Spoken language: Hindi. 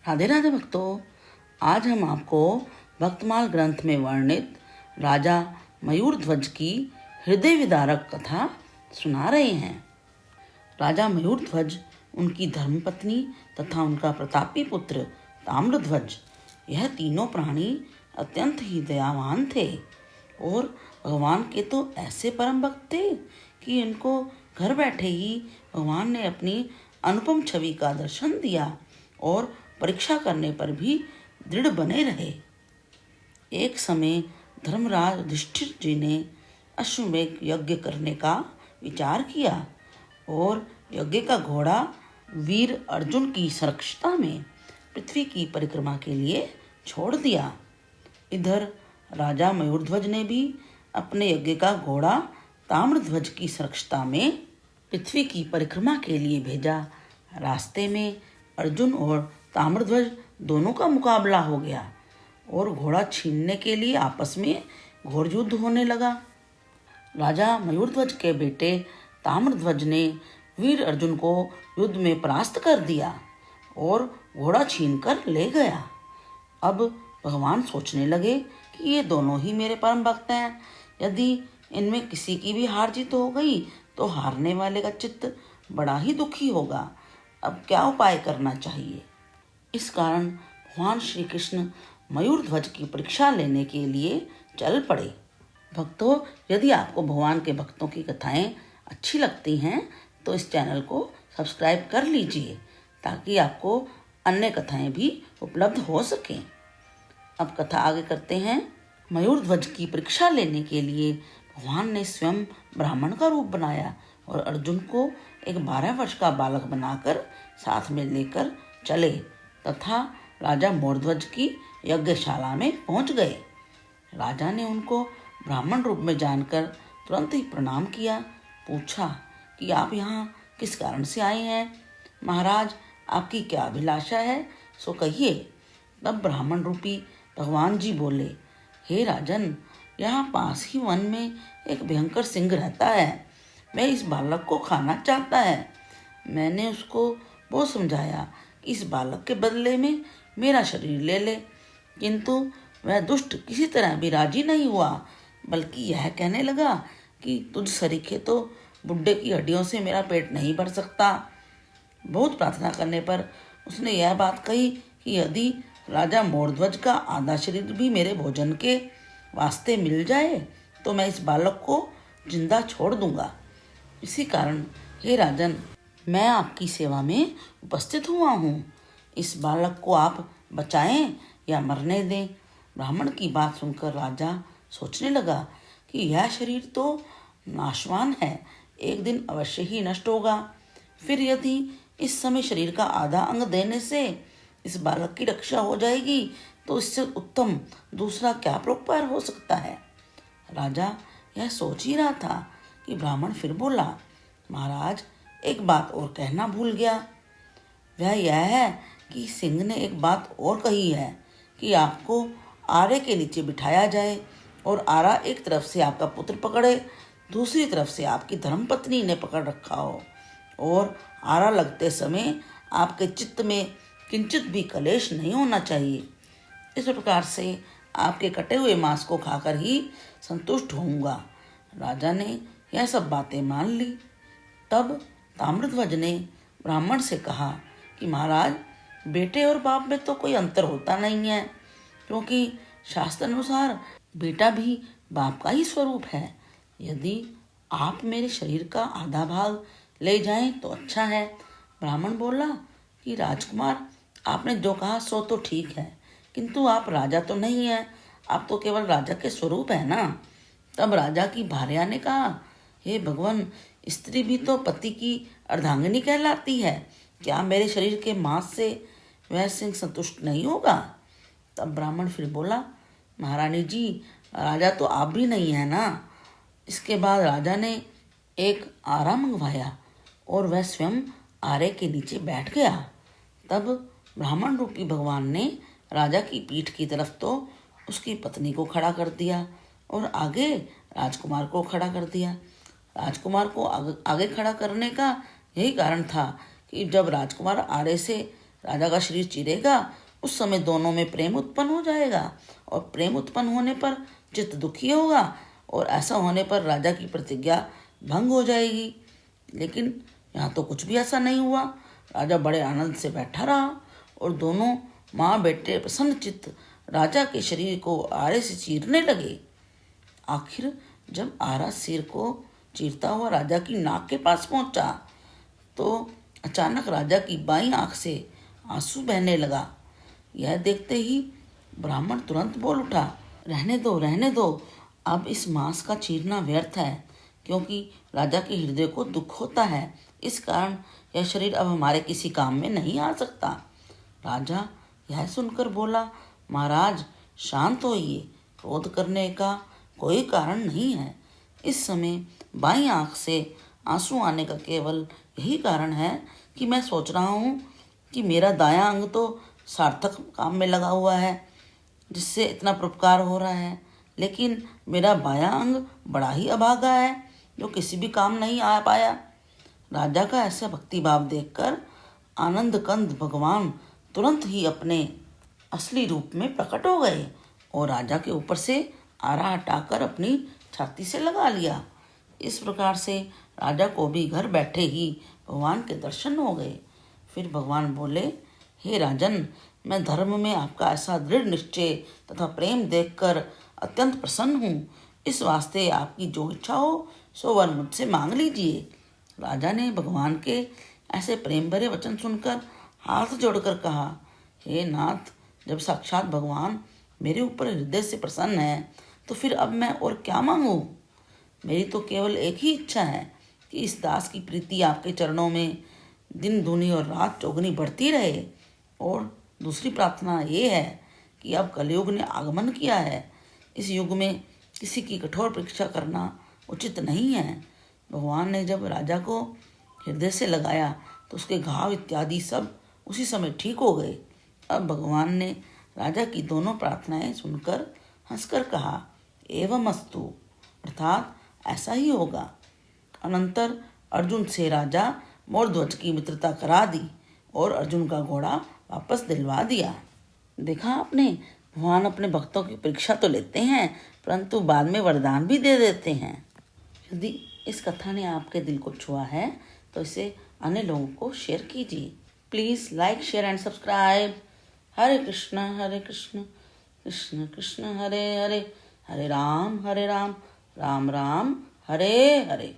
राधे राधे भक्तों, आज हम आपको भक्तमाल ग्रंथ में वर्णित राजा मयूरध्वज की हृदय विदारक कथा सुना रहे हैं। राजा मयूरध्वज, उनकी धर्मपत्नी तथा उनका प्रतापी पुत्र ताम्रध्वज, यह तीनों प्राणी अत्यंत ही दयावान थे और भगवान के तो ऐसे परम भक्त थे कि इनको घर बैठे ही भगवान ने अपनी अनुपम छवि का दर्शन दिया और परीक्षा करने पर भी दृढ़ बने रहे। एक समय धर्मराज युधिष्ठिर जी ने अश्वमेध यज्ञ करने का विचार किया और यज्ञ का घोड़ा वीर अर्जुन की संरक्षता में पृथ्वी की परिक्रमा के लिए छोड़ दिया। इधर राजा मयूरध्वज ने भी अपने यज्ञ का घोड़ा ताम्रध्वज की संरक्षता में पृथ्वी की परिक्रमा के लिए भेजा। रास्ते में अर्जुन और ताम्रध्वज दोनों का मुकाबला हो गया और घोड़ा छीनने के लिए आपस में घोर युद्ध होने लगा। राजा मयूरध्वज के बेटे ताम्रध्वज ने वीर अर्जुन को युद्ध में परास्त कर दिया और घोड़ा छीनकर ले गया। अब भगवान सोचने लगे कि ये दोनों ही मेरे परम भक्त हैं। यदि इनमें किसी की भी हार जीत हो गई तो हारने वाले का चित्त बड़ा ही दुखी होगा। अब क्या उपाय करना चाहिए? इस कारण भगवान श्री कृष्ण मयूरध्वज की परीक्षा लेने के लिए चल पड़े। भक्तों, यदि आपको भगवान के भक्तों की कथाएं अच्छी लगती हैं तो इस चैनल को सब्सक्राइब कर लीजिए ताकि आपको अन्य कथाएं भी उपलब्ध हो सकें। अब कथा आगे करते हैं। मयूरध्वज की परीक्षा लेने के लिए भगवान ने स्वयं ब्राह्मण का रूप बनाया और अर्जुन को एक 12 वर्ष का बालक बनाकर साथ में लेकर चले तथा राजा मयूरध्वज की यज्ञशाला में पहुंच गए। राजा ने उनको ब्राह्मण रूप में जानकर तुरंत ही प्रणाम किया। पूछा कि आप यहाँ किस कारण से आए हैं? महाराज, आपकी क्या अभिलाषा है, सो कहिए। तब ब्राह्मण रूपी भगवान जी बोले, हे राजन, यहाँ पास ही वन में एक भयंकर सिंह रहता है। मैं इस बालक को खाना चाहता है। मैंने उसको बहुत समझाया कि इस बालक के बदले में मेरा शरीर ले ले, किंतु वह दुष्ट किसी तरह भी राजी नहीं हुआ, बल्कि यह कहने लगा कि तुझ सरीखे तो बुड्ढे की हड्डियों से मेरा पेट नहीं भर सकता। बहुत प्रार्थना करने पर उसने यह बात कही कि यदि राजा मयूरध्वज का आधा शरीर भी मेरे भोजन के वास्ते मिल जाए तो मैं इस बालक को जिंदा छोड़ दूंगा। इसी कारण हे राजन, मैं आपकी सेवा में उपस्थित हुआ हूँ। इस बालक को आप बचाएं या मरने दें। ब्राह्मण की बात सुनकर राजा सोचने लगा कि यह शरीर तो नाशवान है, एक दिन अवश्य ही नष्ट होगा। फिर यदि इस समय शरीर का आधा अंग देने से इस बालक की रक्षा हो जाएगी तो इससे उत्तम दूसरा क्या प्रोपार हो सकता है। राजा यह सोच ही रहा था कि ब्राह्मण फिर बोला, महाराज, एक बात और कहना भूल गया। वह यह है कि सिंह ने एक बात और कही है कि आपको आरे के नीचे बिठाया जाए और आरा एक तरफ से आपका पुत्र पकड़े, दूसरी तरफ से आपकी धर्मपत्नी ने पकड़ रखा हो और आरा लगते समय आपके चित्त में किंचित भी कलेश नहीं होना चाहिए। इस प्रकार से आपके कटे हुए मांस को खाकर ही संतुष्ट होऊंगा। राजा ने यह सब बातें मान ली। तब ताम्रध्वज ने ब्राह्मण से कहा कि महाराज, बेटे और बाप में तो कोई अंतर होता नहीं है, क्योंकि शास्त्र अनुसार बेटा भी बाप का ही स्वरूप है। यदि आप मेरे शरीर का आधा भाग ले जाएं तो अच्छा है। ब्राह्मण बोला कि राजकुमार, आपने जो कहा सो तो ठीक है, किंतु आप राजा तो नहीं हैं, आप तो केवल राजा के स्वरूप है ना। तब राजा की भार्या ने कहा, हे भगवान, स्त्री भी तो पति की अर्धांगिनी कहलाती है। क्या मेरे शरीर के मांस से वह सिंह संतुष्ट नहीं होगा? तब ब्राह्मण फिर बोला, महारानी जी, राजा तो आप भी नहीं है ना। इसके बाद राजा ने एक आरा मंगवाया और वह स्वयं आरे के नीचे बैठ गया। तब ब्राह्मण रूपी भगवान ने राजा की पीठ की तरफ तो उसकी पत्नी को खड़ा कर दिया और आगे राजकुमार को खड़ा कर दिया। राजकुमार को आगे खड़ा करने का यही कारण था कि जब राजकुमार आरे से राजा का शरीर चीरेगा, उस समय दोनों में प्रेम उत्पन्न हो जाएगा, और प्रेम उत्पन्न होने पर चित्त दुखी होगा, और ऐसा होने पर राजा की प्रतिज्ञा भंग हो जाएगी। लेकिन यहाँ तो कुछ भी ऐसा नहीं हुआ। राजा बड़े आनंद से बैठा रहा और दोनों माँ बेटे प्रसन्नचित्त राजा के शरीर को आरे से चीरने लगे। आखिर जब आरा सिर को चीरता हुआ राजा की नाक के पास पहुंचा तो अचानक राजा की बाईं आंख से आंसू बहने लगा। यह देखते ही ब्राह्मण तुरंत बोल उठा, रहने दो, अब इस मांस का चीरना व्यर्थ है, क्योंकि राजा के हृदय को दुख होता है। इस कारण यह शरीर अब हमारे किसी काम में नहीं आ सकता। राजा यह सुनकर बोला, महाराज शांत होइए, क्रोध करने का कोई कारण नहीं है। इस समय बाईं आंख से आंसू आने का केवल यही कारण है कि मैं सोच रहा हूँ कि मेरा दायां अंग तो सार्थक काम में लगा हुआ है, जिससे इतना परोपकार हो रहा है, लेकिन मेरा बायां अंग बड़ा ही अभागा है, जो किसी भी काम नहीं आ पाया। राजा का ऐसा भक्ति भाव देखकर आनंद कंद भगवान तुरंत ही अपने असली रूप में प्रकट हो गए और राजा के ऊपर से आरा हटाकर अपनी छाती से लगा लिया। इस प्रकार से राजा को भी घर बैठे ही भगवान के दर्शन हो गए। फिर भगवान बोले, हे राजन, मैं धर्म में आपका ऐसा दृढ़ निश्चय तथा प्रेम देखकर अत्यंत प्रसन्न हूँ। इस वास्ते आपकी जो इच्छा हो सो वर मुझसे मांग लीजिए। राजा ने भगवान के ऐसे प्रेम भरे वचन सुनकर हाथ जोड़कर कहा, हे नाथ, जब साक्षात भगवान मेरे ऊपर हृदय से प्रसन्न है तो फिर अब मैं और क्या मांगूं? मेरी तो केवल एक ही इच्छा है कि इस दास की प्रीति आपके चरणों में दिन दूनी और रात चौगुनी बढ़ती रहे। और दूसरी प्रार्थना ये है कि अब कलयुग ने आगमन किया है। इस युग में किसी की कठोर परीक्षा करना उचित नहीं है। भगवान ने जब राजा को हृदय से लगाया तो उसके घाव इत्यादि सब उसी समय ठीक हो गए। अब भगवान ने राजा की दोनों प्रार्थनाएं सुनकर हंसकर कहा, एवमस्तु, अर्थात ऐसा ही होगा। अनंतर अर्जुन से राजा मोरध्वज की मित्रता करा दी और अर्जुन का घोड़ा वापस दिलवा दिया। देखा आपने, भगवान अपने भक्तों की परीक्षा तो लेते हैं परंतु बाद में वरदान भी दे देते हैं। यदि इस कथा ने आपके दिल को छुआ है तो इसे अन्य लोगों को शेयर कीजिए। Please like, share and subscribe. Hare Krishna Krishna Krishna Hare Hare, Hare Ram Ram Ram Hare Hare.